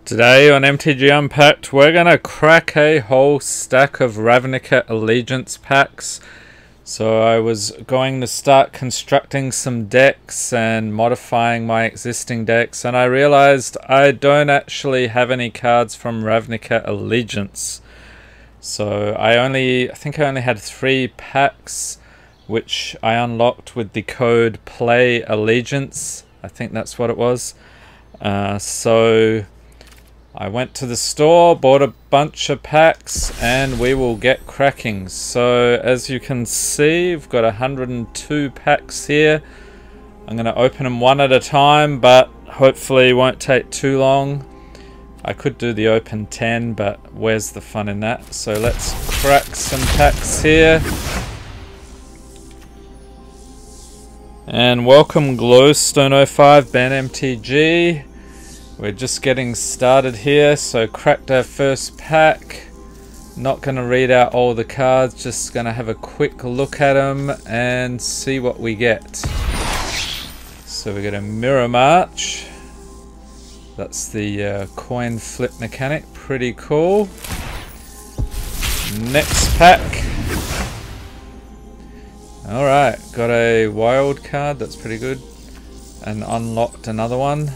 Today on MTG Unpacked, we're going to crack a whole stack of Ravnica Allegiance packs. So I was going to start constructing some decks and modifying my existing decks, and I realized I don't actually have any cards from Ravnica Allegiance. So I think I only had 3 packs, which I unlocked with the code Play Allegiance. I think that's what it was. So I went to the store, bought a bunch of packs, and we will get cracking. So as you can see, we've got 102 packs here. I'm going to open them one at a time, but hopefully it won't take too long. I could do the open 10, but where's the fun in that? So let's crack some packs here. And welcome Glowstone05, Ben MTG. We're just getting started here, so cracked our first pack. Not going to read out all the cards, just going to have a quick look at them and see what we get. So we get a Mirror March. That's the coin flip mechanic, pretty cool. Next pack. Alright, got a wild card, that's pretty good. And unlocked another one.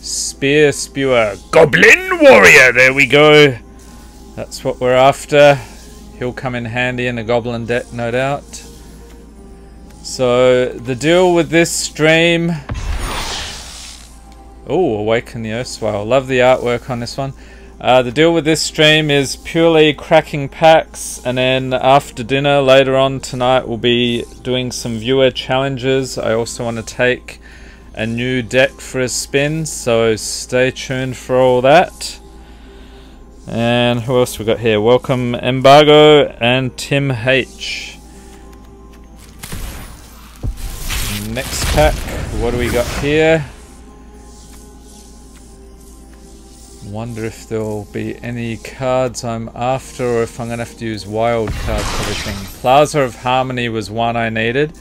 Spear Spewer Goblin Warrior, there we go. That's what we're after. He'll come in handy in a goblin deck, no doubt. So the deal with this stream... Oh, Awaken the Erstwhile. Love the artwork on this one. The deal with this stream is purely cracking packs, and then after dinner later on tonight we'll be doing some viewer challenges. I also want to take a new deck for a spin, so stay tuned for all that. And who else we got here? Welcome Embargo and Tim H. Next pack, what do we got here? Wonder if there'll be any cards I'm after, or if I'm gonna have to use wild cards for everything. Plaza of Harmony was one I needed.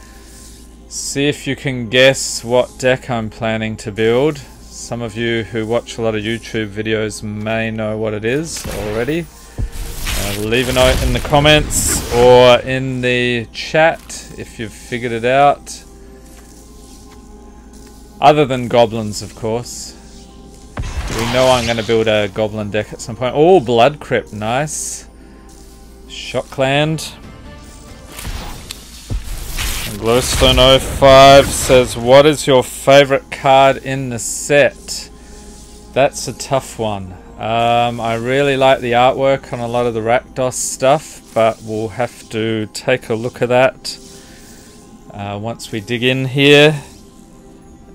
See if you can guess what deck I'm planning to build. Some of you who watch a lot of YouTube videos may know what it is already. Leave a note in the comments or in the chat if you've figured it out. Other than goblins, of course. We know I'm going to build a goblin deck at some point. Oh, Blood Crypt, nice. Shockland. Glowstone05 says, what is your favorite card in the set? That's a tough one. I really like the artwork on a lot of the Rakdos stuff, but we'll have to take a look at that once we dig in here.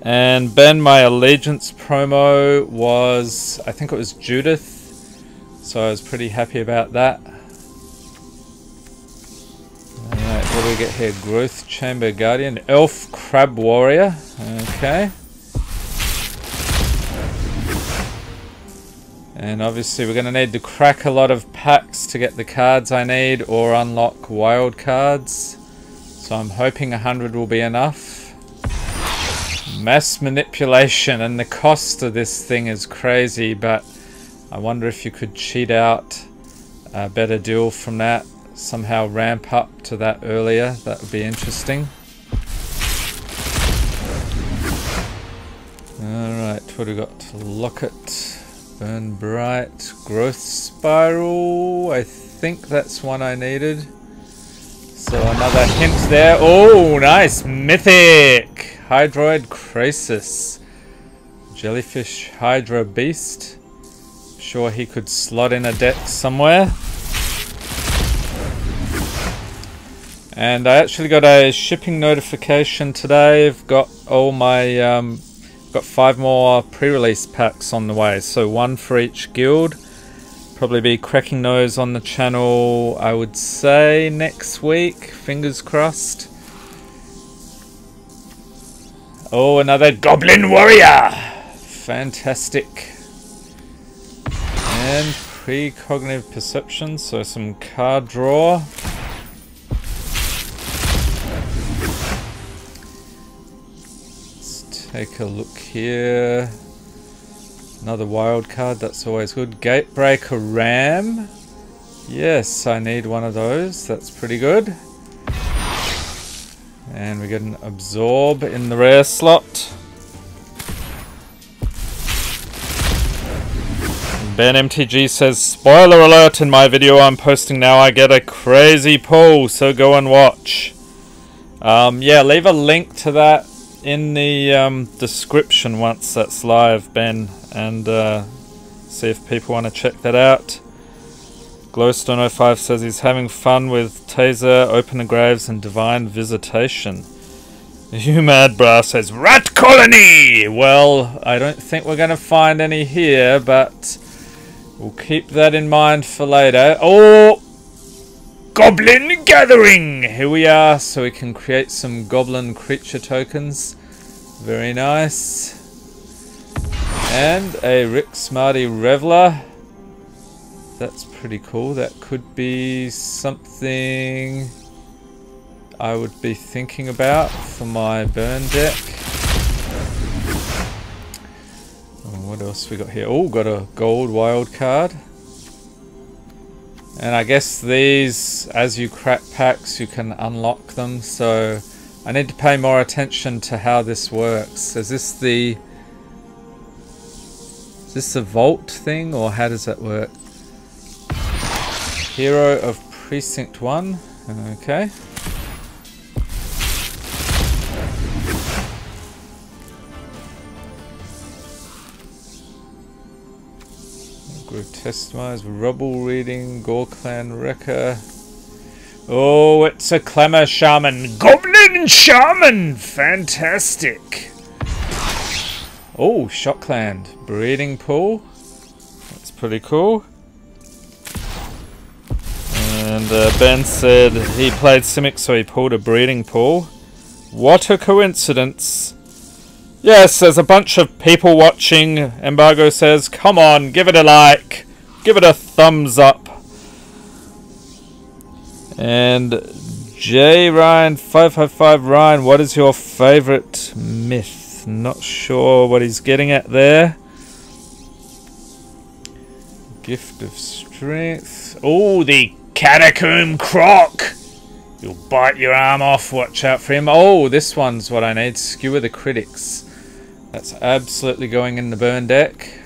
And Ben, my Allegiance promo was, I think it was Judith, so I was pretty happy about that. Alright, what do we get here? Growth Chamber Guardian, Elf Crab Warrior, okay. And obviously we're going to need to crack a lot of packs to get the cards I need or unlock wild cards. So I'm hoping 100 will be enough. Mass Manipulation, and the cost of this thing is crazy, but I wonder if you could cheat out a better deal from that. Somehow ramp up to that earlier. That would be interesting. Alright, what do we got? Locket, Burn Bright, Growth Spiral. I think that's one I needed. So another hint there. Oh, nice! Mythic! Hydroid Krasis. Jellyfish Hydra Beast. Sure he could slot in a deck somewhere. And I actually got a shipping notification today. I've got all my got 5 more pre-release packs on the way, so 1 for each guild. Probably be cracking those on the channel, I would say, next week. Fingers crossed. Oh, another Goblin Warrior! Fantastic. And Precognitive Perception, so some card draw. Let's take a look here. Another wild card, that's always good. Gatebreaker Ram. Yes, I need one of those. That's pretty good. And we get an Absorb in the rare slot. Ben MTG says, spoiler alert, in my video I'm posting now I get a crazy pull, so go and watch. Yeah, leave a link to that in the description once that's live, Ben, and see if people want to check that out. Glowstone05 says he's having fun with Taser, Open the Graves, and Divine Visitation. You Mad Bra says, Rat Colony! Well, I don't think we're going to find any here, but we'll keep that in mind for later. Oh! Goblin Gathering! Here we are, so we can create some goblin creature tokens. Very nice. And a Rick Smarty Reveler. That's pretty cool. That could be something I would be thinking about for my burn deck. What else we got here? Oh, got a gold wild card. And I guess these, as you crack packs, you can unlock them. So I need to pay more attention to how this works. Is this the vault thing, or how does that work? Hero of Precinct 1. Okay. Grotesque, Rubble Reading, Gore Clan Wrecker. Oh, it's a Clamor Shaman. Goblin Shaman! Fantastic! Oh, Shockland. Breeding Pool. That's pretty cool. And Ben said he played Simic, so he pulled a Breeding Pool. What a coincidence. Yes, there's a bunch of people watching. Embargo says, come on, give it a like. Give it a thumbs up. And J Ryan 555 Ryan, what is your favorite myth? Not sure what he's getting at there. Gift of Strength. Oh, the Catacomb Croc. You'll bite your arm off. Watch out for him. Oh, this one's what I need. Skewer the Critics. That's absolutely going in the burn deck.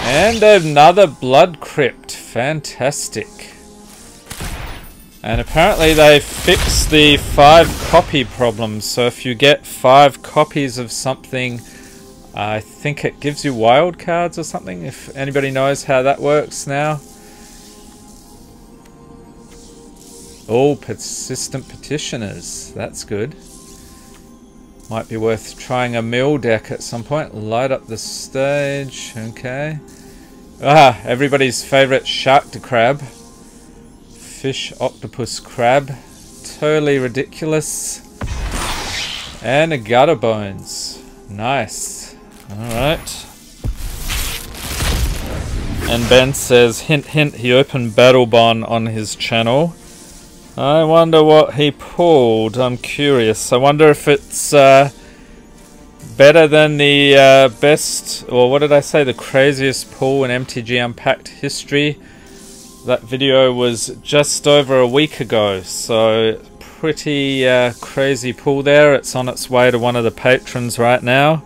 And another Blood Crypt. Fantastic. And apparently they fixed the 5 copy problem. So if you get 5 copies of something, I think it gives you wild cards or something. If anybody knows how that works now. Oh, Persistent Petitioners. That's good. Might be worth trying a mill deck at some point. Light up the stage. Okay. Ah, everybody's favorite Shark to Crab. Fish Octopus Crab. Totally ridiculous. And a Gutter Bones. Nice. Alright. And Ben says, hint hint, he opened Battlebond on his channel. I wonder what he pulled. I'm curious. I wonder if it's better than the best, or what did I say, the craziest pull in MTG Unpacked history. That video was just over a week ago, so pretty crazy pull there. It's on its way to one of the patrons right now.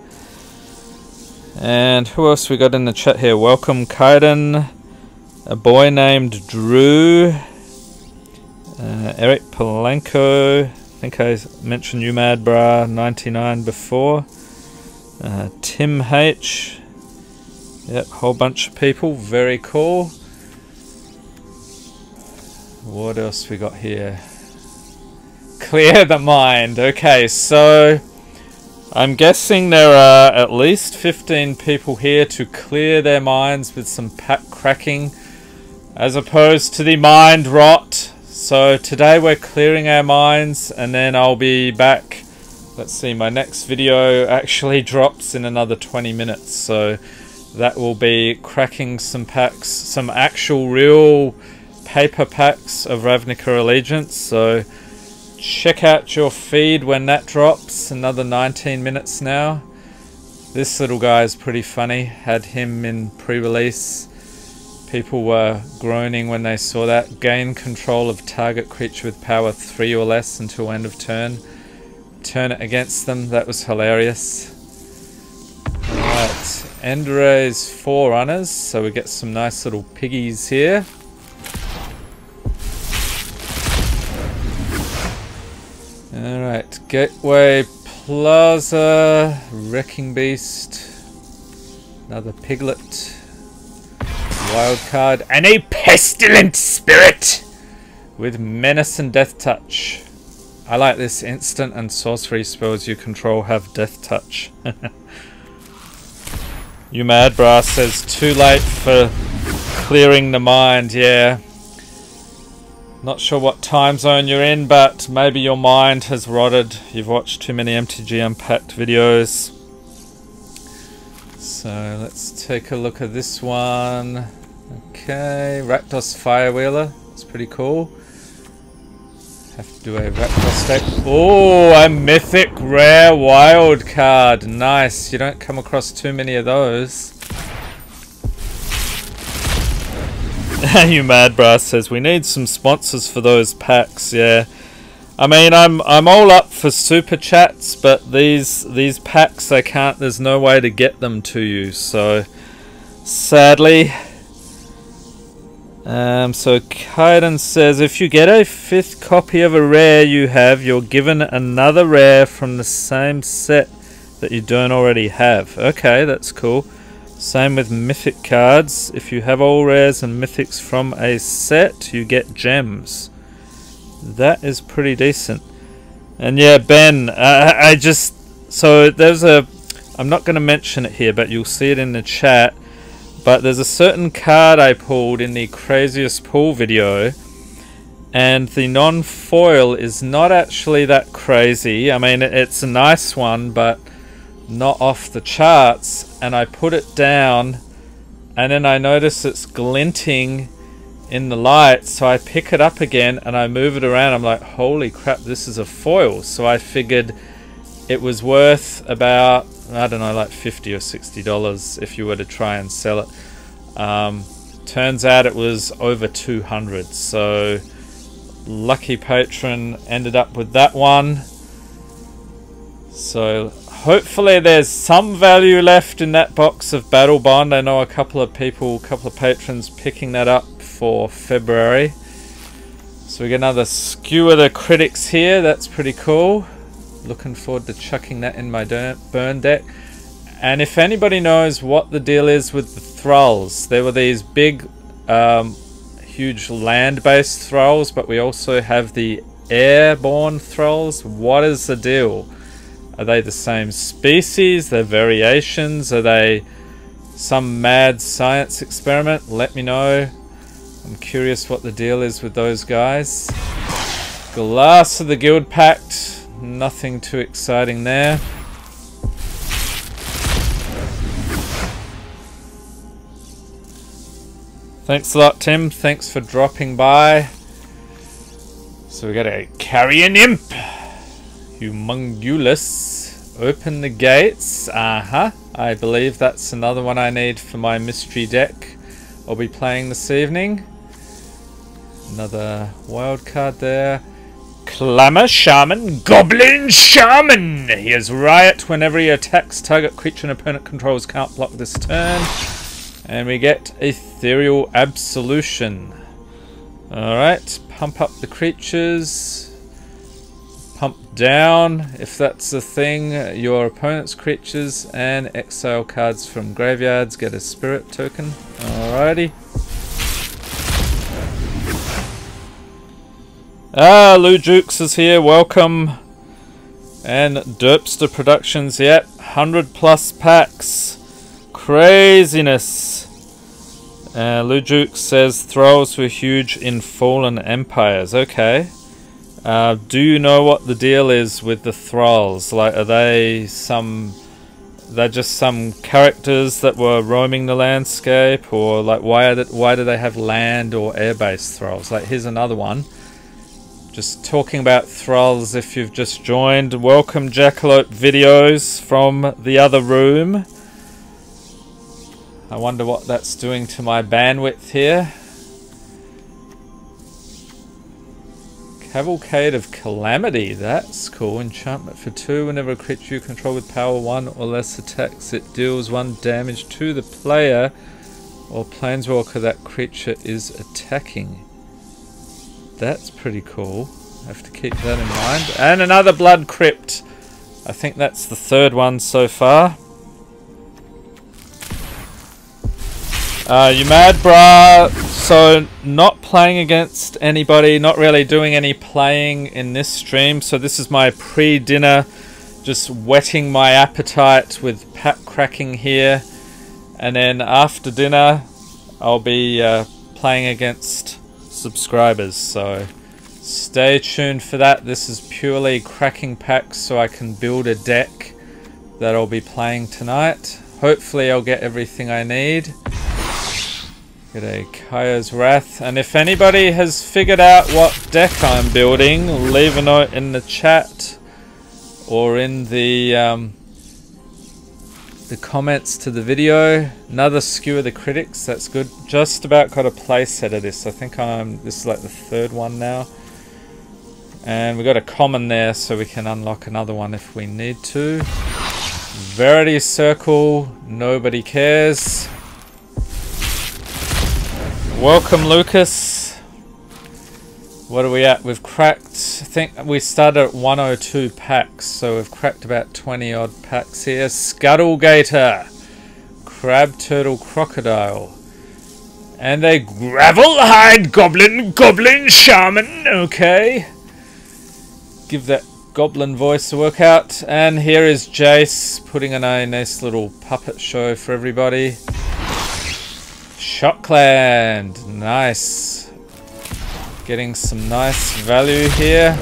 And who else we got in the chat here? Welcome Kaiden, a boy named Drew, Eric Polanco, I think I mentioned you Mad Bra 99 before, Tim H, yep, whole bunch of people, very cool. What else we got here? Clear the mind. Okay, so I'm guessing there are at least 15 people here to clear their minds with some pack cracking as opposed to the mind rot. So today we're clearing our minds, and then I'll be back. Let's see, my next video actually drops in another 20 minutes, so that will be cracking some packs, some actual real paper packs of Ravnica Allegiance. So check out your feed when that drops. Another 19 minutes now. This little guy is pretty funny. Had him in pre-release. People were groaning when they saw that. Gain control of target creature with power 3 or less until end of turn. Turn it against them. That was hilarious. Alright, Enderay's Forerunners. So we get some nice little piggies here. Alright, Gateway Plaza, Wrecking Beast, another Piglet, Wild Card, and a Pestilent Spirit with Menace and Death Touch. I like this. Instant and sorcery spells you control have Death Touch. You Mad Brass says too late for clearing the mind. Yeah. Not sure what time zone you're in, but maybe your mind has rotted. You've watched too many MTG Unpacked videos. So let's take a look at this one. Okay, Rakdos Firewheeler. That's pretty cool. Have to do a Rakdos deck. Oh, a mythic rare wild card. Nice. You don't come across too many of those. You Mad Brass says we need some sponsors for those packs. Yeah, I mean I'm all up for super chats, but these packs I can't. There's no way to get them to you. So sadly, so Kaiden says if you get a 5th copy of a rare you have, you're given another rare from the same set that you don't already have. Okay, that's cool. Same with mythic cards. If you have all rares and mythics from a set, you get gems. That is pretty decent. And yeah, Ben, I just... So there's a... I'm not going to mention it here, but you'll see it in the chat. But there's a certain card I pulled in the craziest pull video. And the non-foil is not actually that crazy. I mean, it's a nice one, but... not off the charts. And I put it down and then I notice it's glinting in the light, so I pick it up again and I move it around. I'm like, holy crap, this is a foil. So I figured it was worth about, I don't know, like $50 or $60 if you were to try and sell it. Turns out it was over 200. So lucky patron ended up with that one. So hopefully there's some value left in that box of Battle Bond. I know a couple of people, a couple of patrons picking that up for February. So we get another Skewer the Critics here. That's pretty cool. Looking forward to chucking that in my burn deck. And if anybody knows what the deal is with the Thralls, there were these big, huge land-based Thralls, but we also have the airborne Thralls. What is the deal? Are they the same species? They're variations? Are they some mad science experiment? Let me know. I'm curious what the deal is with those guys. Glass of the Guild Pact. Nothing too exciting there. Thanks a lot, Tim. Thanks for dropping by. So we got a Carrion Imp. Humongulous. Open the gates. I believe that's another one I need for my mystery deck I'll be playing this evening. Another wild card there. Clamor Shaman. Goblin Shaman. He has Riot whenever he attacks target creature and opponent controls can't block this turn. And we get Ethereal Absolution. Alright, pump up the creatures. Pump down, if that's the thing, your opponent's creatures, and exile cards from graveyards get a spirit token. Alrighty. Lou Jukes is here, welcome. And Derpster Productions, yep, 100+ packs. Craziness. Lou Jukes says Thralls were huge in Fallen Empires. Okay. Do you know what the deal is with the Thralls? Like, are they they're just some characters that were roaming the landscape, or like why do they have land or air-based Thralls? Like, here's another one. Just talking about thralls if you've just joined. Welcome Jackalope videos from the other room. I wonder what that's doing to my bandwidth here. Cavalcade of Calamity, that's cool. Enchantment for 2. Whenever a creature you control with power 1 or less attacks, it deals 1 damage to the player or planeswalker that creature is attacking. That's pretty cool. I have to keep that in mind. And another Blood Crypt. I think that's the 3rd one so far. You mad, brah? So, not playing against anybody, not really doing any playing in this stream. So this is my pre-dinner, just whetting my appetite with pack cracking here. And then after dinner, I'll be playing against subscribers. So stay tuned for that. This is purely cracking packs so I can build a deck that I'll be playing tonight. Hopefully I'll get everything I need. Get a Kaya's Wrath, and if anybody has figured out what deck I'm building, leave a note in the chat or in the comments to the video. Another Skewer the Critics, that's good. Just about got a playset of this. I think this is like the 3rd one now. And we got a common there, so we can unlock another one if we need to. Verity Circle, nobody cares. Welcome, Lucas. What are we at? We've cracked, I think we started at 102 packs, so we've cracked about 20 odd packs here. Scuttlegator, Crab Turtle Crocodile, and a Gravelhide Goblin Shaman. Okay. Give that goblin voice a workout. And here is Jace putting on a nice little puppet show for everybody. Shockland, nice. Getting some nice value here.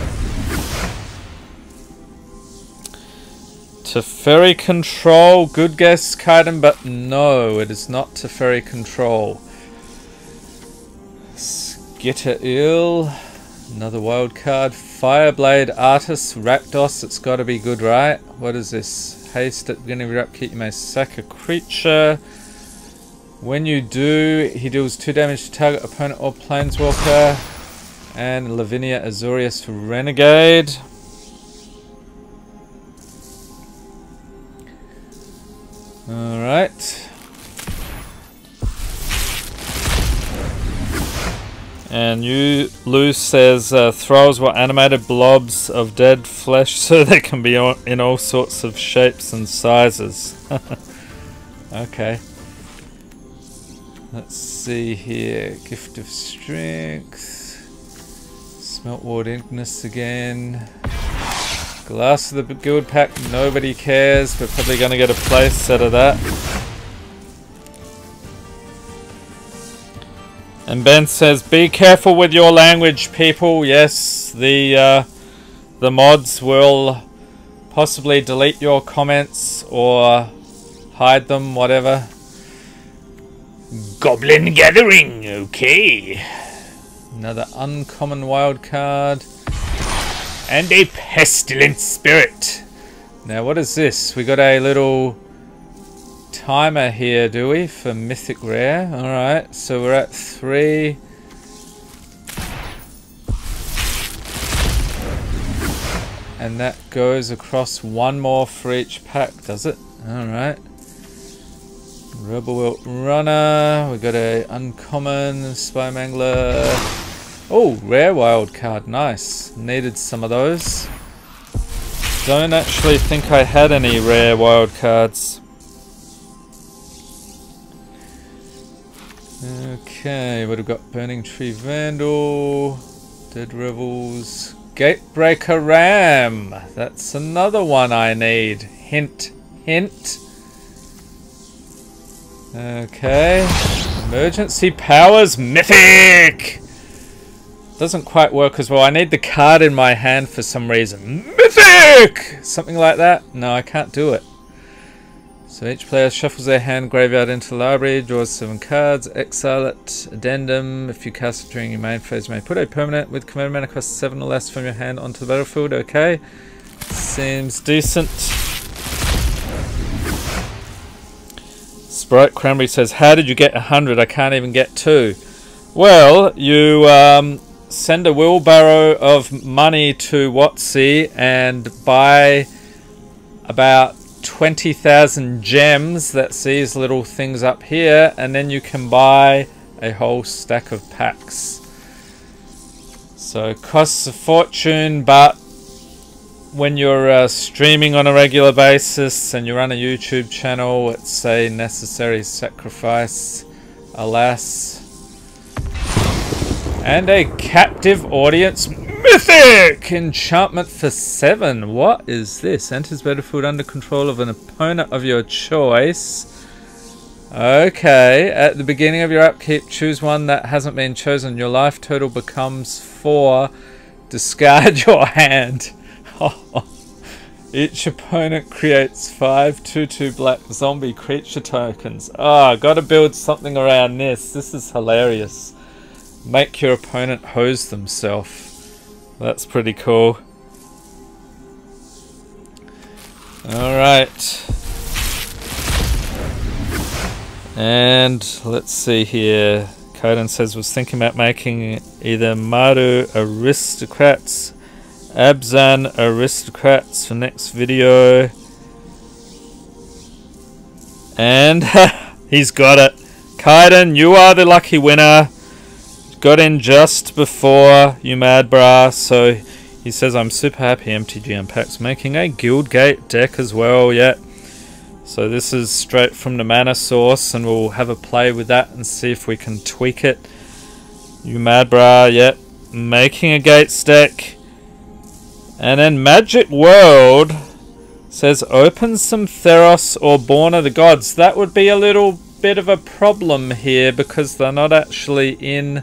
Teferi Control, good guess, Kaiden, but no, it is not Teferi Control. Skitter-Il, another wild card. Fireblade Artist, Rakdos, it's got to be good, right? What is this? Haste at the beginning of your upkeep, you may sack a creature. When you do, he deals 2 damage to target opponent or planeswalker. And Lavinia Azorius for Renegade. Alright. And Lou says thralls were animated blobs of dead flesh so they can be in all sorts of shapes and sizes. Okay. Let's see here. Gift of Strength. Smeltward Ignis again. Glass of the Guild Pack. Nobody cares. We're probably going to get a place set of that. And Ben says, be careful with your language, people. Yes, the mods will possibly delete your comments or hide them, whatever. Goblin Gathering, okay. Another uncommon wild card. And a Pestilent Spirit. Now what is this? We got a little timer here, do we? For Mythic Rare. Alright, so we're at 3. And that goes across 1 more for each pack, does it? Alright. Rebel Wilt Runner, we got a uncommon Spy Mangler. Oh, rare wild card, nice. Needed some of those. Don't actually think I had any rare wild cards. Okay, what have we got? Burning Tree Vandal, Dead Revels, Gatebreaker Ram. That's another one I need. Hint, hint. Okay, Emergency Powers Mythic! Doesn't quite work as well. I need the card in my hand for some reason. Mythic! Something like that? No, I can't do it. So each player shuffles their hand graveyard into the library, draws 7 cards, exile it, addendum. If you cast it during your main phase, you may put a permanent with commander mana cost 7 or less from your hand onto the battlefield. Okay, seems decent. Sprite Cranberry says, how did you get 100? I can't even get 2. Well, you send a wheelbarrow of money to WotC and buy about 20,000 gems. That's these little things up here, and then you can buy a whole stack of packs. So it costs a fortune, but when you're streaming on a regular basis and you run a YouTube channel, it's a necessary sacrifice, alas. And a captive audience mythic enchantment for 7. What is this? Enters battlefield under control of an opponent of your choice. Okay, at the beginning of your upkeep, choose one that hasn't been chosen. Your life total becomes 4. Discard your hand. Each opponent creates 5 2/2 black zombie creature tokens. Oh, gotta build something around this. This is hilarious. Make your opponent hose themselves. That's pretty cool. Alright. And let's see here. Coden says, was thinking about making either Maru Aristocrats, Abzan Aristocrats for next video. And he's got it. Kaiden, you are the lucky winner. Got in just before you mad bra. So he says, I'm super happy MTG Unpacked's making a Guildgate deck as well. Yeah. So this is straight from the mana source, and we'll have a play with that and see if we can tweak it. You mad bra, yep. Making a Gates deck. And then Magic World says open some Theros or Born of the Gods. That would be a little bit of a problem here because they're not actually in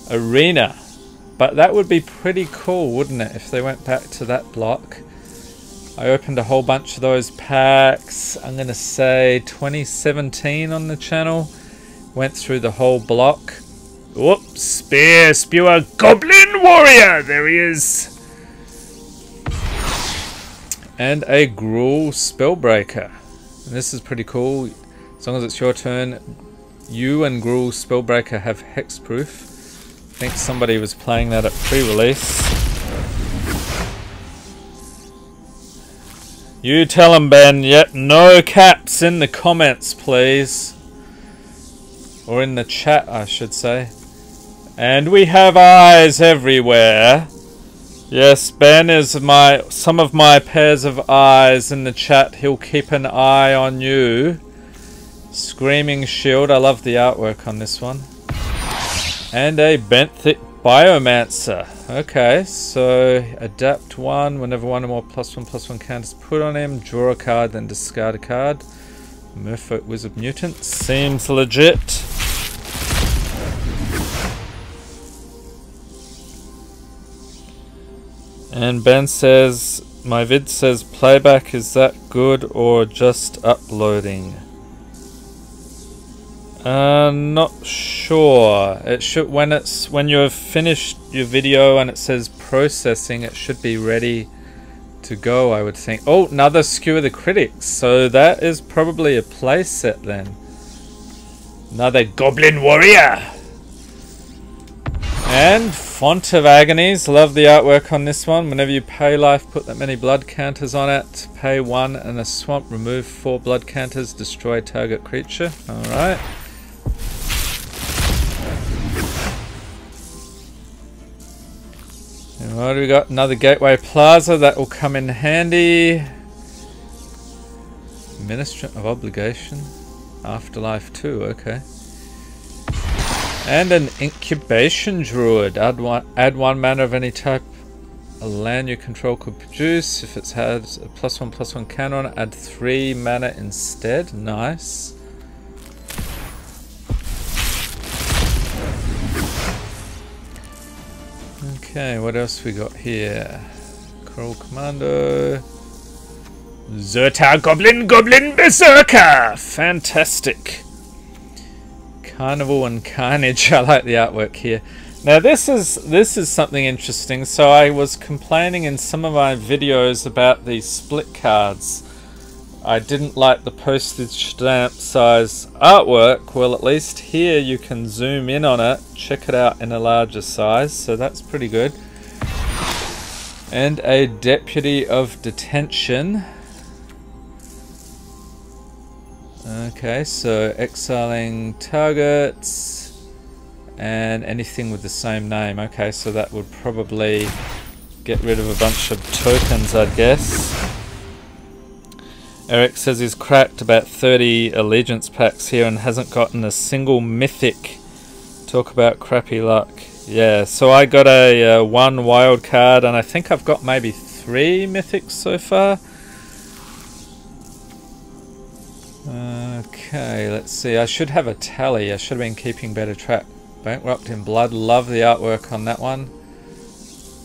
Arena. But that would be pretty cool, wouldn't it, if they went back to that block. I opened a whole bunch of those packs. I'm going to say 2017 on the channel. Went through the whole block. Whoops, Spewer, Goblin Warrior! There he is! And a Gruul Spellbreaker. And this is pretty cool. As long as it's your turn, you and Gruul Spellbreaker have hexproof. I think somebody was playing that at pre-release. You tell him, Ben. Yep, no caps in the comments, please. Or in the chat, I should say. And we have eyes everywhere. Yes, Ben is some of my pairs of eyes in the chat. He'll keep an eye on you. Screaming Shield. I love the artwork on this one. And a Benthic Biomancer. Okay, so adapt 1 whenever one or more +1/+1 counters put on him. Draw a card, then discard a card. Merfolk Wizard Mutant. Seems legit. And Ben says, my vid says playback, is that good or just uploading? Not sure. It should, when you've finished your video and it says processing, it should be ready to go, I would think. Oh, another Skewer the Critics. So that is probably a play set then. Another Goblin Warrior. And Font of Agonies. Love the artwork on this one. Whenever you pay life, put that many blood counters on it. Pay 1 and a swamp. Remove 4 blood counters. Destroy target creature. Alright. And what do we got? Another Gateway Plaza. That will come in handy. Ministrant of Obligation. Afterlife 2. Okay. And an Incubation Druid. Add one mana of any type a land you control could produce. If it has a +1/+1 counter on it, add 3 mana instead. Nice. Okay, what else we got here? Cruel Commando. Zertar Goblin Berserker! Fantastic. Carnival and Carnage. I like the artwork here. Now this is something interesting. So I was complaining in some of my videos about these split cards. I didn't like the postage stamp size artwork. Well, at least here you can zoom in on it, check it out in a larger size, so that's pretty good. And a Deputy of Detention. Okay, so exiling targets and anything with the same name. Okay, so that would probably get rid of a bunch of tokens, I'd guess. Eric says he's cracked about 30 Allegiance packs here and hasn't gotten a single mythic. Talk about crappy luck. Yeah, so I got a 1 wild card and I think I've got maybe 3 mythics so far. Okay, let's see. I should have a tally. I should have been keeping better track. Bankrupt in Blood. Love the artwork on that one.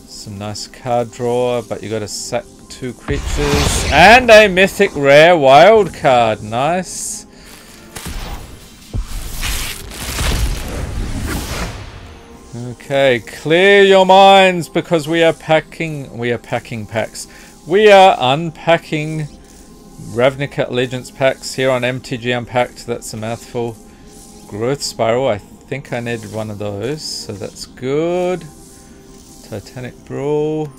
Some nice card draw, but you got to sack 2 creatures. And a mythic rare wild card. Nice. Okay, clear your minds because we are packing packs. We are unpacking Ravnica Allegiance packs here on MTG Unpacked. That's a mouthful. Growth Spiral, I think I needed one of those, so that's good. Titanic Brawl.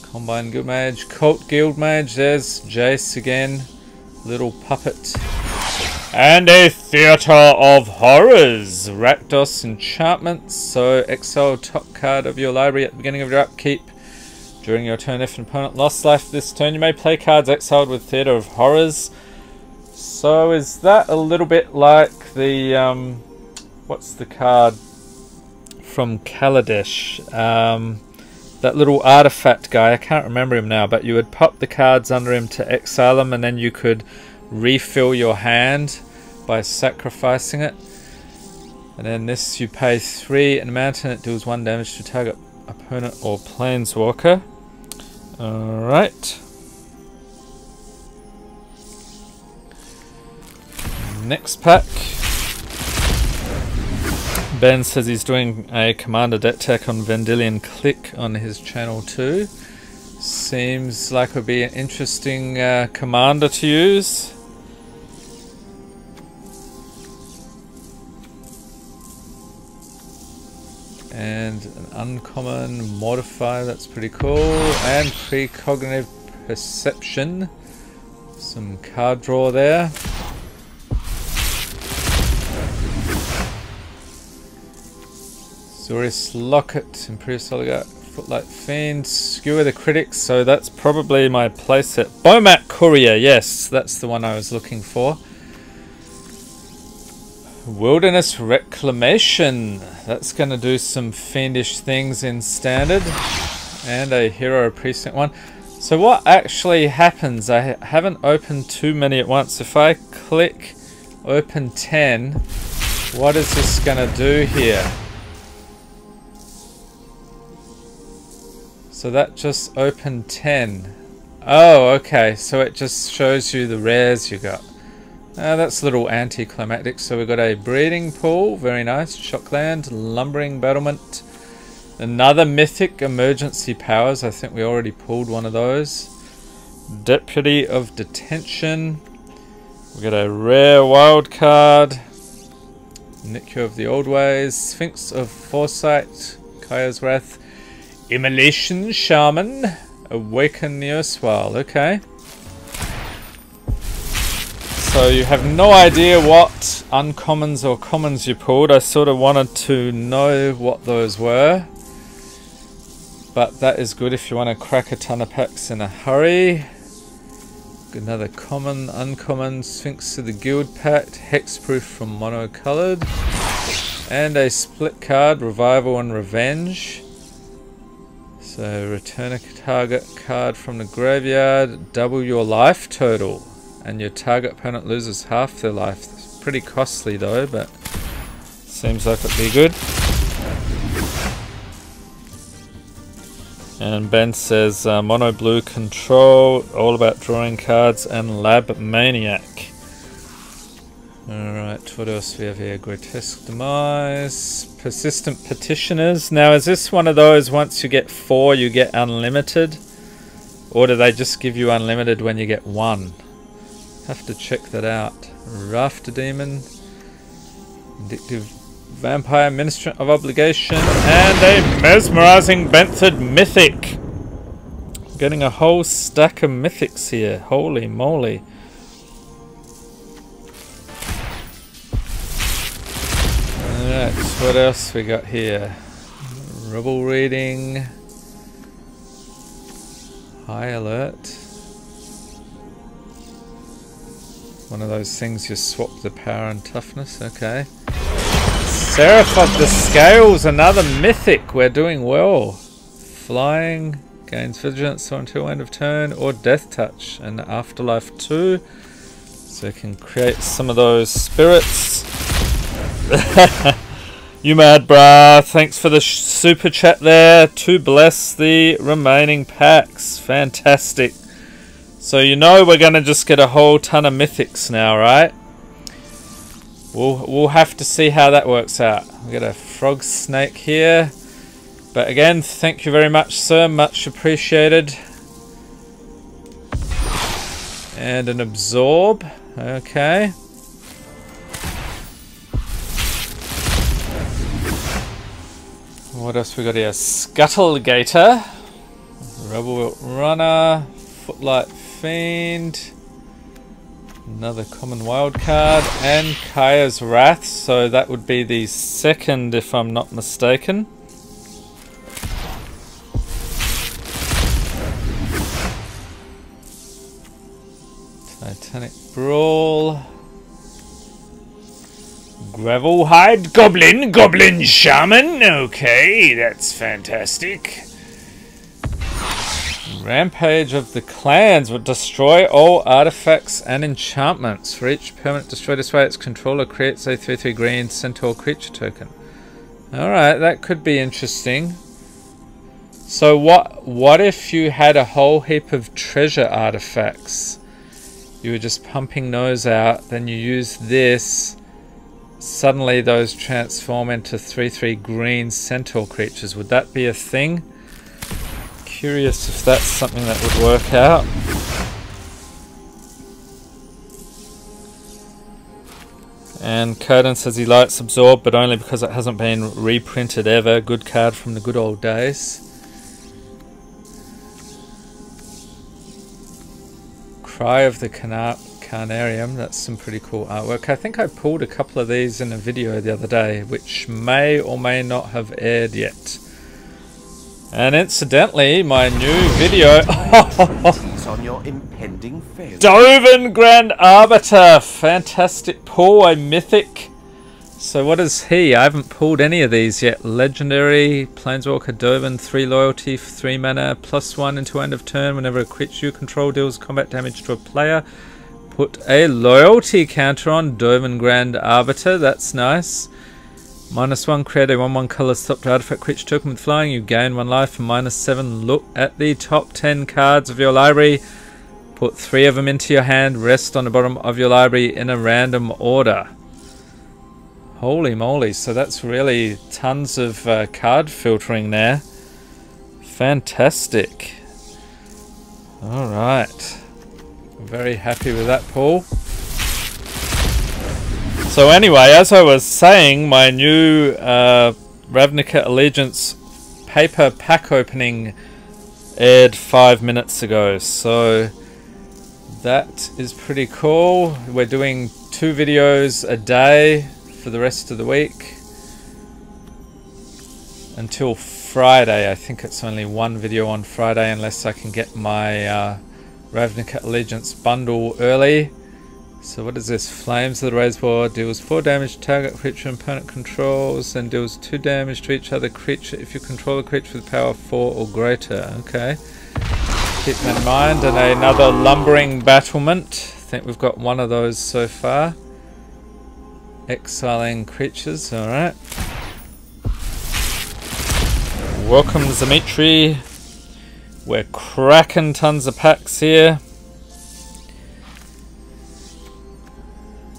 Combine Guildmage. Cult Guildmage, there's Jace again. Little puppet. And a Theatre of Horrors. Rakdos Enchantment. So exile top card of your library at the beginning of your upkeep. During your turn, if an opponent lost life this turn, you may play cards exiled with Theatre of Horrors. So is that a little bit like the, what's the card from Kaladesh? That little artifact guy, I can't remember him now, but you would pop the cards under him to exile them and then you could refill your hand by sacrificing it. And then this you pay 3 and amount and it deals 1 damage to target opponent or planeswalker. Alright. Next pack. Ben says he's doing a Commander deck tech on Vendilion Click on his channel too. Seems like it would be an interesting commander to use. And an uncommon modifier, that's pretty cool. And precognitive perception. Some card draw there. Zorius Locket, Imperious Oligarch, Footlight Fiend, Skewer the Critics, so that's probably my playset. Bomat Courier, yes, that's the one I was looking for. Wilderness Reclamation, that's going to do some fiendish things in Standard. And a Hero Precinct one. So what actually happens, I haven't opened too many at once. If I click open 10, what is this going to do here? So that just opened 10. Oh, okay, so it just shows you the rares you got. That's a little anticlimactic. So we've got a Breeding Pool, very nice. Shockland, Lumbering Battlement. Another Mythic Emergency Powers, I think we already pulled one of those. Deputy of Detention. We've got a rare wild card. Nikyo of the Old Ways. Sphinx of Foresight. Kaya's Wrath. Immolation Shaman. Awaken the Erstwhile, okay. So you have no idea what uncommons or commons you pulled. I sort of wanted to know what those were. But that is good if you want to crack a ton of packs in a hurry. Another common, uncommon, Sphinx of the Guild Pact, Hexproof from Monocolored. And a split card, Revival and Revenge. So return a target card from the graveyard, double your life total. And your target opponent loses half their life. It's pretty costly though, but seems like it'd be good. And Ben says mono blue control, all about drawing cards, and Lab Maniac. Alright, what else we have here? Grotesque Demise, Persistent Petitioners. Now is this one of those once you get 4 you get unlimited? Or do they just give you unlimited when you get 1? Have to check that out. Rafter Demon, Vindictive Vampire, Ministrant of Obligation, and a Mesmerizing Benthid Mythic. Getting a whole stack of mythics here. Holy moly. Alright, what else we got here? Rebel Reading. High Alert. One of those things you swap the power and toughness. Okay. Seraph of the Scales, another mythic. We're doing well. Flying, gains vigilance until end of turn, or Death Touch, and Afterlife 2. So we can create some of those spirits. You mad, brah. Thanks for the super chat there to bless the remaining packs. Fantastic. So you know we're going to just get a whole ton of mythics now, right? We'll have to see how that works out. We got a frog snake here. But again, thank you very much, sir. Much appreciated. And an absorb. Okay. What else we got here? Scuttlegator. Rebel Runner. Footlight Fiend. Another common wild card, and Kaya's Wrath, so that would be the second if I'm not mistaken. Titanic Brawl. Gravelhide Goblin, Goblin Shaman, okay, that's fantastic. Rampage of the Clans would destroy all artifacts and enchantments. For each permanent destroyed this way, its controller creates a 3/3 green centaur creature token. Alright, that could be interesting. So what if you had a whole heap of treasure artifacts? You were just pumping those out, then you use this, suddenly those transform into 3/3 green centaur creatures. Would that be a thing? Curious if that's something that would work out. And Coden says he likes Absorb, but only because it hasn't been reprinted ever. Good card from the good old days. Cry of the Carnarium, that's some pretty cool artwork. I think I pulled a couple of these in a video the other day, which may or may not have aired yet. And incidentally, my new video on your impending failure. Dovin Grand Arbiter, fantastic pull, a mythic. So what is he? I haven't pulled any of these yet. Legendary Planeswalker Dovin, 3 loyalty for 3 mana, +1 until end of turn. Whenever a creature you control deals combat damage to a player, put a loyalty counter on Dovin Grand Arbiter. That's nice. -1, create a 1/1 color stopped artifact creature token with flying. You gain 1 life. And -7, look at the top 10 cards of your library. Put 3 of them into your hand. Rest on the bottom of your library in a random order. Holy moly, so that's really tons of card filtering there. Fantastic. Alright. Very happy with that pull. So anyway, as I was saying, my new Ravnica Allegiance paper pack opening aired 5 minutes ago. So that is pretty cool. We're doing 2 videos a day for the rest of the week until Friday. I think it's only 1 video on Friday unless I can get my Ravnica Allegiance bundle early. So what is this? Flames of the Raise Board deals 4 damage to target creature and opponent controls, and deals 2 damage to each other creature if you control a creature with power 4 or greater. Okay. Keep that in mind. And another Lumbering Battlement. I think we've got 1 of those so far. Exiling creatures. Alright. Welcome, Dimitri. We're cracking tons of packs here.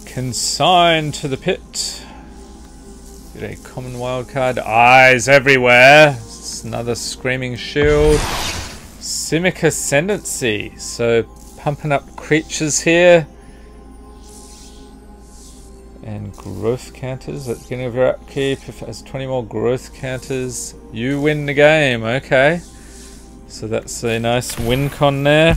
Consign to the pit. Get a common wildcard. Eyes everywhere. It's another Screaming Shield. Simic Ascendancy. So pumping up creatures here. And growth counters at the beginning of your upkeep. If it has 20 more growth counters, you win the game. Okay. So that's a nice win con there.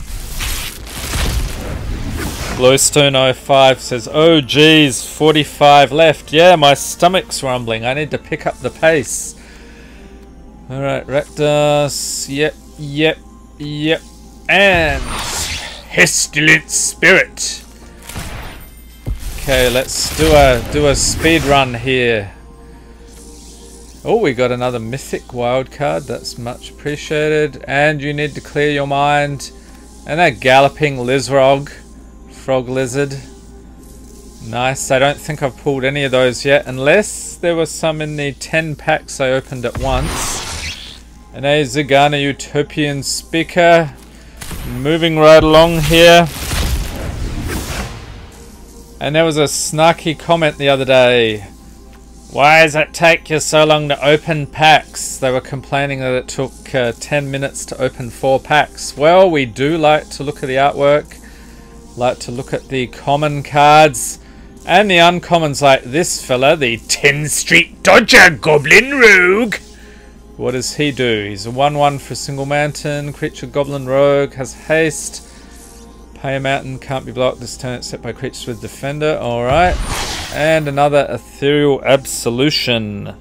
Glowstone 05 says, oh geez, 45 left. Yeah, my stomach's rumbling. I need to pick up the pace. Alright, Rakdos. Yep. And Pestilent Spirit. Okay, let's do a speed run here. Oh, we got another mythic wildcard. That's much appreciated. And you need to clear your mind. And a galloping Lizrog. Frog Lizard. Nice. I don't think I've pulled any of those yet, unless there were some in the 10 packs I opened at once. And a Zagana Utopian Speaker. Moving right along here. And there was a snarky comment the other day. Why does it take you so long to open packs? They were complaining that it took 10 minutes to open 4 packs. Well, we do like to look at the artwork. Like to look at the common cards and the uncommons like this fella, the 10 Street Dodger Goblin Rogue. What does he do? He's a 1/1 for a single mountain. Creature Goblin Rogue has haste. Pay a mountain, can't be blocked this turn except by creatures with defender. Alright. And another Ethereal Absolution.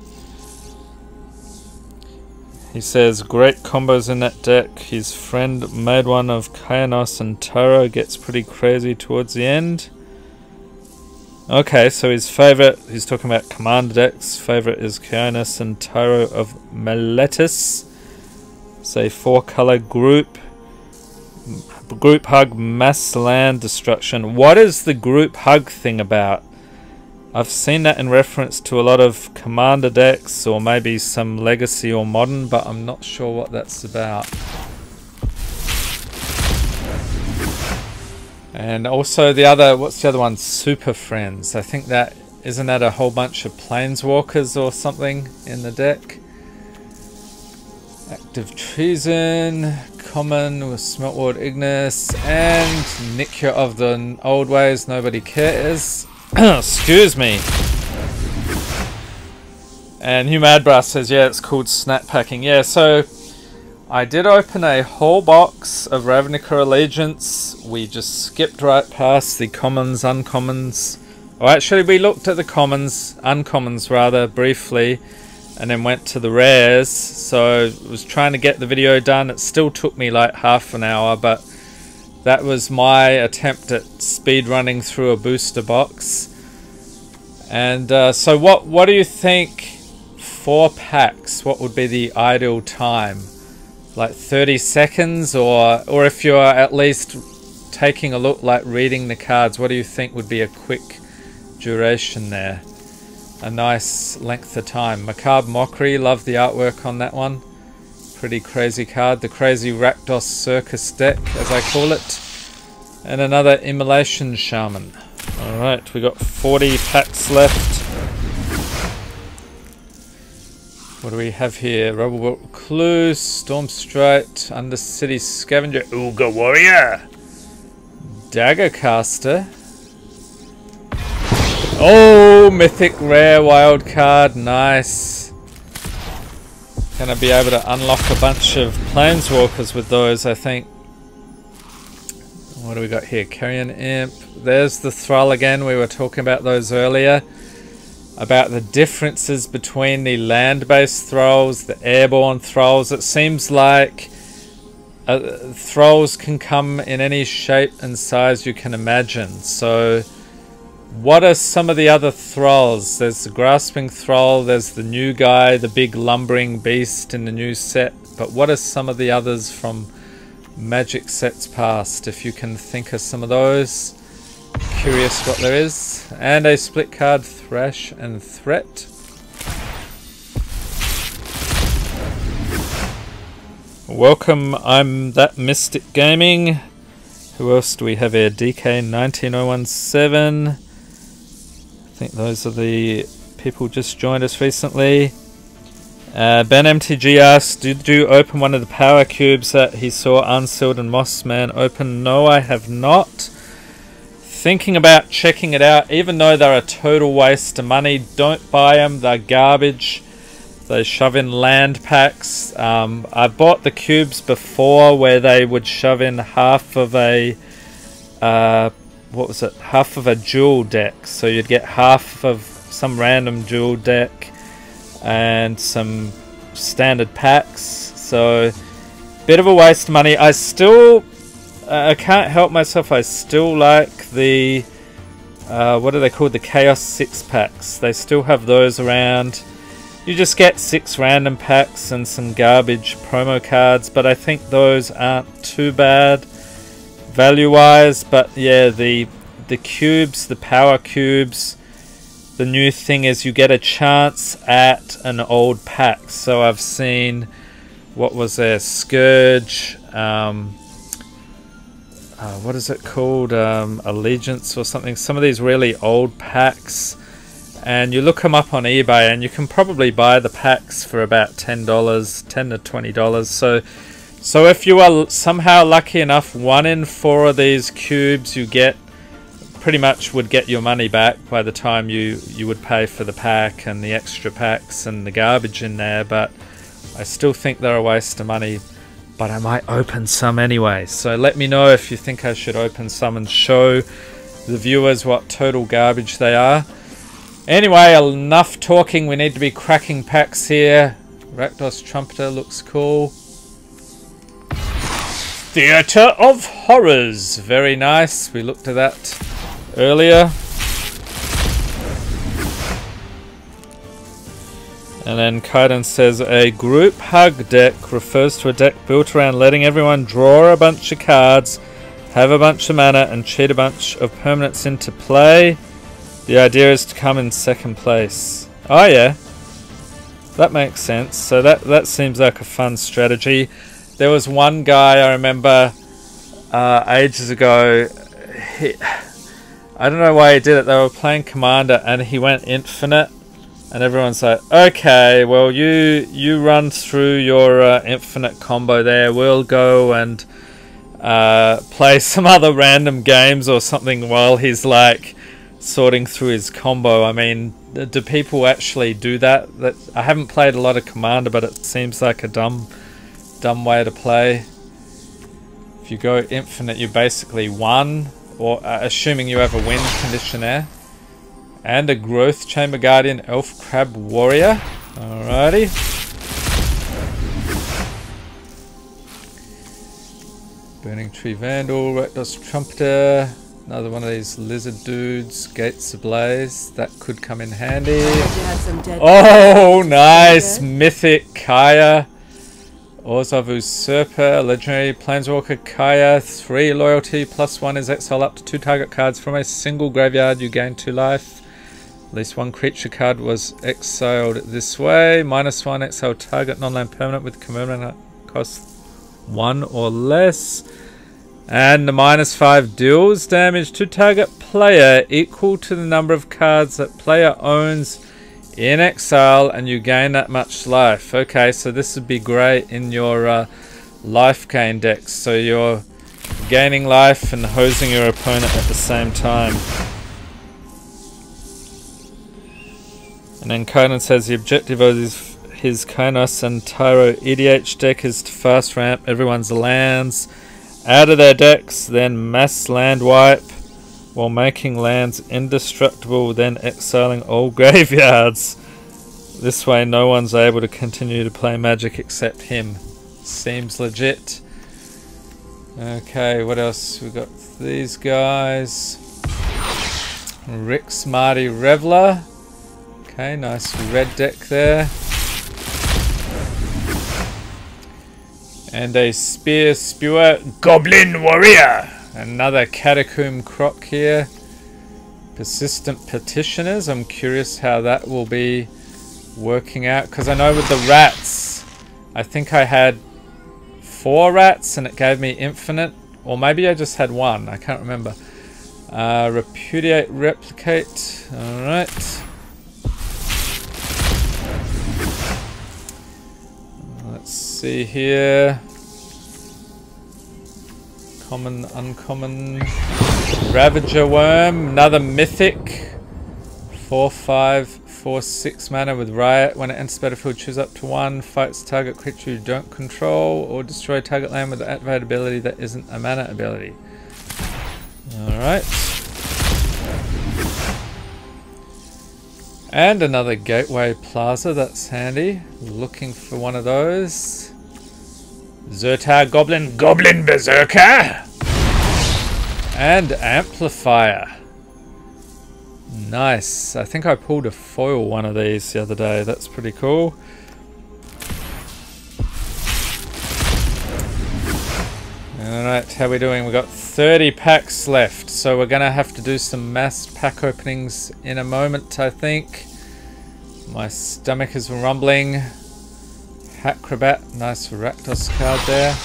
He says, great combos in that deck. His friend made one of Kainos and Taro. Gets pretty crazy towards the end. Okay, so his favorite, he's talking about commander decks. Favorite is Kainos and Taro of Meletis. Say 4-color group. Group hug, mass land destruction. What is the group hug thing about? I've seen that in reference to a lot of commander decks, or maybe some legacy or modern, but I'm not sure what that's about. And also the other, what's the other one? Super Friends. I think that, isn't that a whole bunch of planeswalkers or something in the deck? Active Treason, common with Smeltward Ignis, and Nikya of the Old Ways, nobody cares. Excuse me. And Humadbra says, yeah, it's called snap packing. Yeah, so I did open a whole box of Ravnica Allegiance. We just skipped right past the commons, uncommons. Oh, actually, we looked at the commons, uncommons rather, briefly, and then went to the rares. So I was trying to get the video done. It still took me like half an hour, but that was my attempt at speed running through a booster box. And so what do you think, 4 packs, what would be the ideal time? Like 30 seconds, or if you're at least taking a look, like reading the cards, what do you think would be a quick duration there? A nice length of time. Macabre Mockery, love the artwork on that one. Pretty crazy card. The crazy Rakdos Circus deck, as I call it. And another Immolation Shaman. Alright, we got 40 packs left. What do we have here? Rubble Recluse, Stormstrite, Undercity Scavenger, Ooga Warrior, Daggercaster. Oh, Mythic Rare Wild Card, nice. Gonna be able to unlock a bunch of Planeswalkers with those, I think. What do we got here? Carrion Imp. There's the Thrall again. We were talking about those earlier. About the differences between the land-based Thralls, the airborne Thralls. It seems like Thralls can come in any shape and size you can imagine. So what are some of the other Thralls? There's the Grasping Thrall, there's the new guy, the big lumbering beast in the new set. But what are some of the others from Magic sets past, if you can think of some of those? Curious what there is. And a split card, Thresh and Threat. Welcome, I'm That Mystic Gaming. Who else do we have here? DK19017. I think those are the people just joined us recently. Ben MTG asks, did you open one of the power cubes that he saw Unsealed and Mossman open? No, I have not. Thinking about checking it out, even though they're a total waste of money. Don't buy them, they're garbage. They shove in land packs. I bought the cubes before where they would shove in half of a half of a dual deck, so you'd get half of some random dual deck and some standard packs. So bit of a waste of money. I still I can't help myself, I still like the what are they called, the Chaos 6 packs. They still have those around. You just get 6 random packs and some garbage promo cards, but I think those aren't too bad value-wise. But yeah, the cubes, the power cubes, the new thing is you get a chance at an old pack. So I've seen, what was there, Scourge, what is it called, Allegiance or something, some of these really old packs. And you look them up on eBay and you can probably buy the packs for about $10, $10 to $20. So if you are somehow lucky enough, 1 in 4 of these cubes you get, pretty much would get your money back by the time you would pay for the pack and the extra packs and the garbage in there. But I still think they're a waste of money, but I might open some anyway. So let me know if you think I should open some and show the viewers what total garbage they are. Anyway, enough talking. We need to be cracking packs here. Rakdos Trumpeter looks cool. Theatre of Horrors. Very nice. We looked at that earlier. And then Kaiden says, a group hug deck refers to a deck built around letting everyone draw a bunch of cards, have a bunch of mana, and cheat a bunch of permanents into play. The idea is to come in second place. Oh yeah, that makes sense. So that seems like a fun strategy. There was one guy I remember ages ago. I don't know why he did it. They were playing Commander and he went infinite, and everyone's like, okay, well you run through your infinite combo there. We'll go and play some other random games or something while he's like sorting through his combo. I mean, do people actually do that? I haven't played a lot of Commander, but it seems like a dumb way to play. If you go infinite, you basically won, or assuming you have a win condition there. And a Growth Chamber Guardian Elf Crab Warrior. Alrighty. Burning Tree Vandal, Rakdos Trumpeter. Another one of these lizard dudes, Gates Ablaze. That could come in handy. Oh, nice! Mythic Kaya. Orzhov Usurper, Legendary Planeswalker Kaya. 3 loyalty, +1 is exile up to 2 target cards from a single graveyard. You gain 2 life. At least 1 creature card was exiled this way. -1, exile target non-land permanent with commitment cost 1 or less. And the -5 deals damage to target player equal to the number of cards that player owns in exile, and you gain that much life. Okay, so this would be great in your life gain decks. So you're gaining life and hosing your opponent at the same time. And then Conan says the objective of his Kainos and Tyro EDH deck is to fast ramp everyone's lands out of their decks, then mass land wipe while making lands indestructible, then exiling all graveyards. This way no one's able to continue to play Magic except him. Seems legit. Okay, what else? We got these guys. Rick Smarty Reveler. Okay, nice red deck there. And a Spear Spewer Goblin Warrior. Another Catacomb Croc here. Persistent Petitioners. I'm curious how that will be working out, because I know with the rats, I think I had 4 rats and it gave me infinite. Or maybe I just had 1. I can't remember. Repudiate, replicate. Alright. Let's see here. Common, uncommon. Ravager Worm. Another mythic. 4/5, 4/6 mana with Riot. When it enters the battlefield, choose up to 1. Fights target creature you don't control. Or destroy target land with the activated ability that isn't a mana ability. Alright. And another Gateway Plaza, that's handy. Looking for one of those. Zertar Goblin Berserker! And Amplifier. Nice. I think I pulled a foil one of these the other day. That's pretty cool. Alright, how are we doing? We've got 30 packs left, so we're going to have to do some mass pack openings in a moment, I think. My stomach is rumbling. Acrobat, nice Rakdos card there.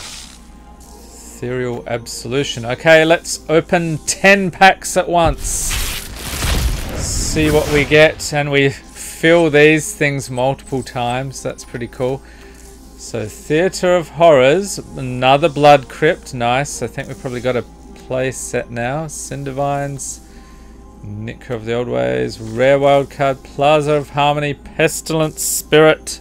Ethereal Absolution. Okay, let's open 10 packs at once. See what we get, and we fill these things multiple times. That's pretty cool. So Theatre of Horrors, another Blood Crypt, nice. I think we've probably got a play set now. Cindervines, Nicker of the Old Ways, Rare Wild Card, Plaza of Harmony, Pestilent Spirit,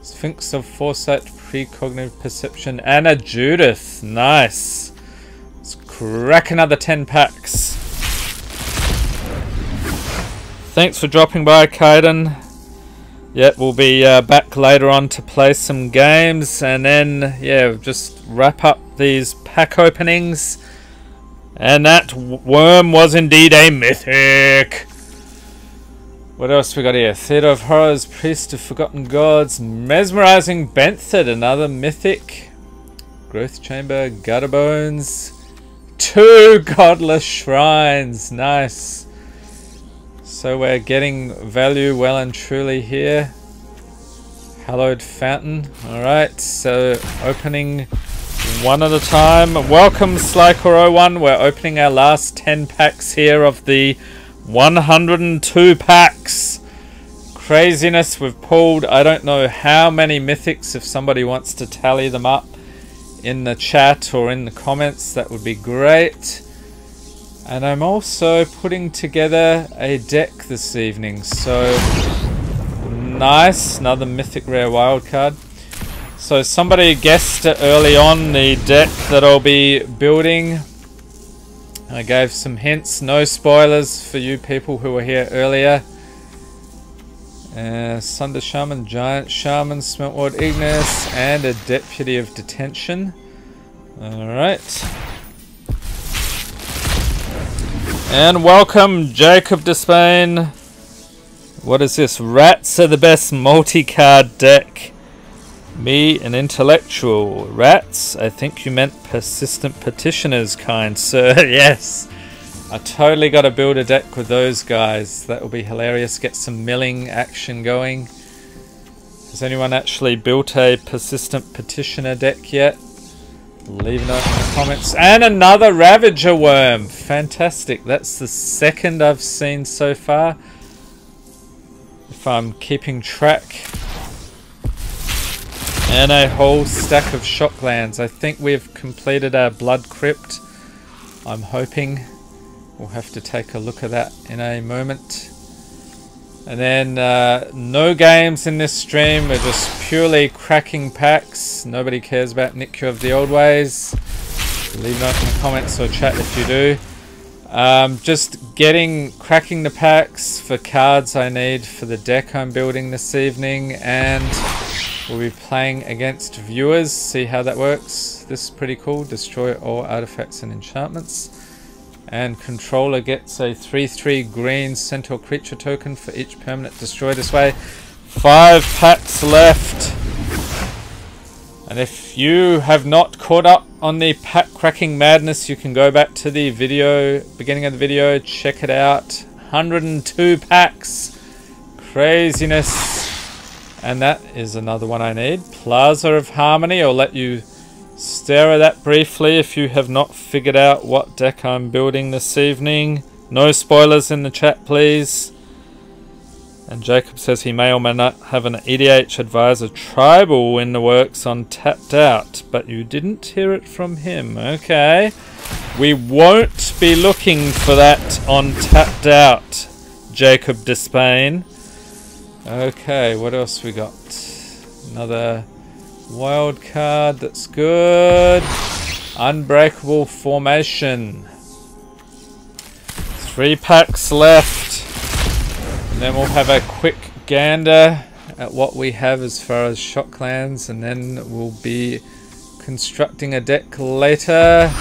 Sphinx of Foresight, Precognitive Perception, and a Judith, nice. Let's crack another 10 packs. Thanks for dropping by, Kaiden. Yep, we'll be back later on to play some games, and then, yeah, just wrap up these pack openings. And that worm was indeed a mythic. What else we got here? Theatre of Horrors, Priest of Forgotten Gods, Mesmerizing Benthid, another mythic. Growth Chamber, Gutterbones, 2 Godless Shrines, nice. So we're getting value well and truly here. Hallowed Fountain. Alright, so opening one at a time. Welcome Slycor01. We're opening our last 10 packs here of the 102 packs. Craziness. We've pulled I don't know how many mythics. If somebody wants to tally them up in the chat or in the comments, that would be great. And I'm also putting together a deck this evening, so nice, another mythic rare wildcard. So somebody guessed early on the deck that I'll be building. I gave some hints, no spoilers for you people who were here earlier. Sunder Shaman, Giant Shaman, Smeltward Ignis, and a Deputy of Detention. Alright. And welcome Jacob Despain. What is this? Rats are the best multi-card deck. Me, an intellectual. Rats? I think you meant persistent petitioners, kind sir. Yes. I totally got to build a deck with those guys. That will be hilarious. Get some milling action going. Has anyone actually built a persistent petitioner deck yet? Leave a note in the comments. And another Ravager Worm. Fantastic. That's the second I've seen so far, if I'm keeping track. And a whole stack of Shocklands. I think we've completed our Blood Crypt. I'm hoping. We'll have to take a look at that in a moment. And then no games in this stream. We're just purely cracking packs. Nobody cares about Nicker of the Old Ways. Leave a note in the comments or chat if you do. Just cracking the packs for cards I need for the deck I'm building this evening, and we'll be playing against viewers. See how that works. This is pretty cool. Destroy all artifacts and enchantments. And controller gets a 3/3 green centaur creature token for each permanent destroyed this way. 5 packs left. And if you have not caught up on the pack cracking madness, you can go back to the video, beginning of the video, check it out. 102 packs. Craziness. And that is another one I need. Plaza of Harmony. I'll let you stare at that briefly if you have not figured out what deck I'm building this evening. No spoilers in the chat, please. And Jacob says he may or may not have an EDH Advisor Tribal in the works on Tapped Out, but you didn't hear it from him. Okay. We won't be looking for that on Tapped Out, Jacob Despain. Okay, what else we got? Another wild card, that's good. Unbreakable Formation. 3 packs left. And then we'll have a quick gander at what we have as far as Shocklands, and then we'll be constructing a deck later.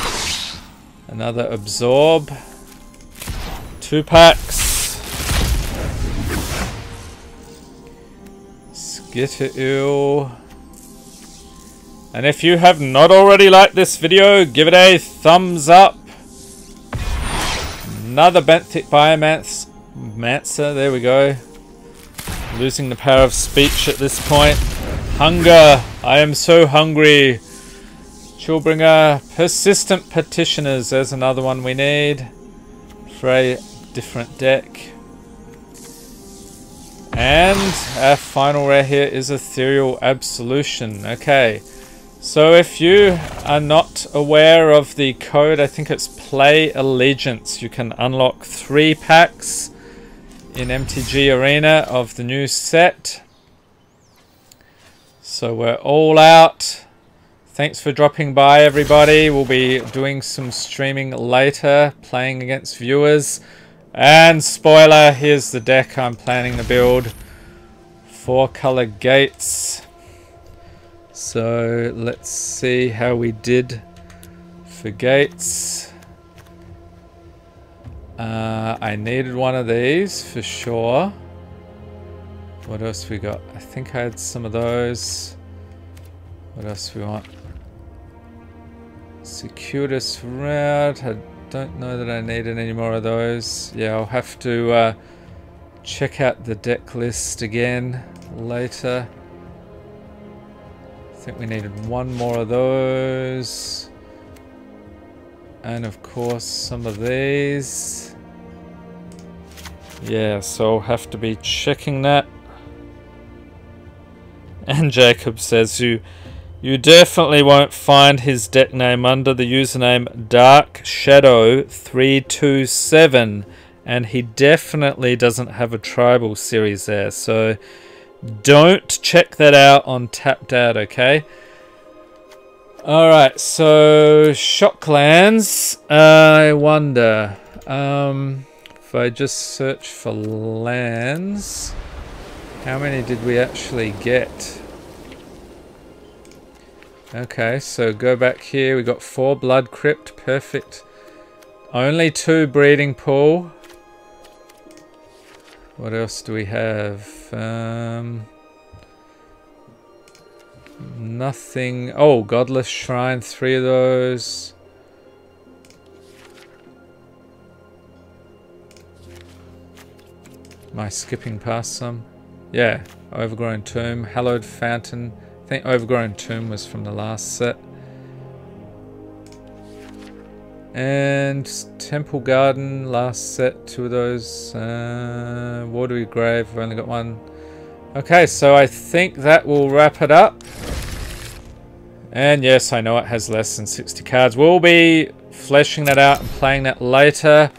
Another Absorb. 2 packs. Skitter-Eel. And if you have not already liked this video, give it a thumbs up. Another Benthic Biomancer, there we go. Losing the power of speech at this point. Hunger, I am so hungry. Chillbringer, Persistent Petitioners, there's another one we need for a different deck. And our final rare here is Ethereal Absolution. Okay, so if you are not aware of the code, I think it's Play Allegiance, you can unlock 3 packs in MTG Arena of the new set. So we're all out. Thanks for dropping by, everybody. We'll be doing some streaming later, playing against viewers. And spoiler, here's the deck I'm planning to build. 4-color gates. So let's see how we did for gates. I needed one of these for sure. What else we got? I think I had some of those. What else we want? Circuitous route. I don't know that I needed any more of those. Yeah, I'll have to check out the deck list again later. I think we needed one more of those. And of course some of these. Yeah, so I'll have to be checking that. And Jacob says you definitely won't find his deck name under the username Dark Shadow 327, and he definitely doesn't have a tribal series there, so don't check that out on Tapped Out, okay? Alright, so Shocklands. I wonder if I just search for lands, how many did we actually get? Okay, so go back here. We got 4 Blood Crypt, perfect. Only 2 Breeding Pool. What else do we have? Nothing. Oh, Godless Shrine, 3 of those. Am I skipping past some? Yeah, Overgrown Tomb, Hallowed Fountain. I think Overgrown Tomb was from the last set. And Temple Garden, last set, 2 of those. Watery Grave, we've only got 1. Okay, so I think that will wrap it up. And yes, I know it has less than 60 cards. We'll be fleshing that out and playing that later.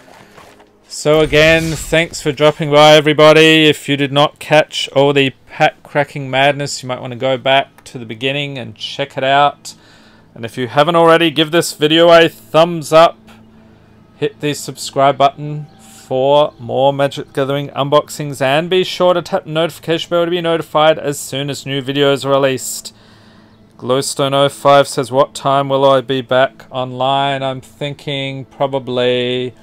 So again, thanks for dropping by, everybody. If you did not catch all the pack cracking madness, you might want to go back to the beginning and check it out. And if you haven't already, give this video a thumbs up. Hit the subscribe button for more Magic the Gathering unboxings, and be sure to tap the notification bell to be notified as soon as new videos are released. Glowstone05 says, what time will I be back online? I'm thinking probably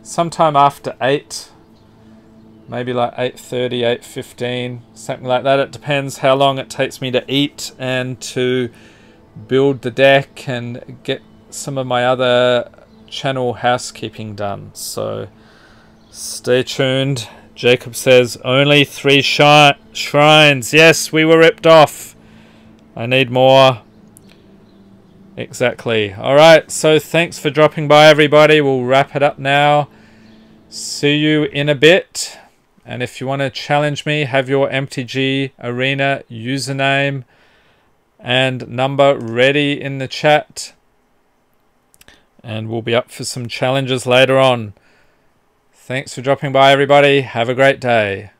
sometime after 8. Maybe like 8:30, 8:15, something like that. It depends how long it takes me to eat and to build the deck and get some of my other channel housekeeping done. So stay tuned. Jacob says only 3 shrines. Yes, we were ripped off. I need more. Exactly. Alright, so thanks for dropping by, everybody. We'll wrap it up now. See you in a bit. And if you want to challenge me, have your MTG Arena username and number ready in the chat. And we'll be up for some challenges later on. Thanks for dropping by, everybody. Have a great day.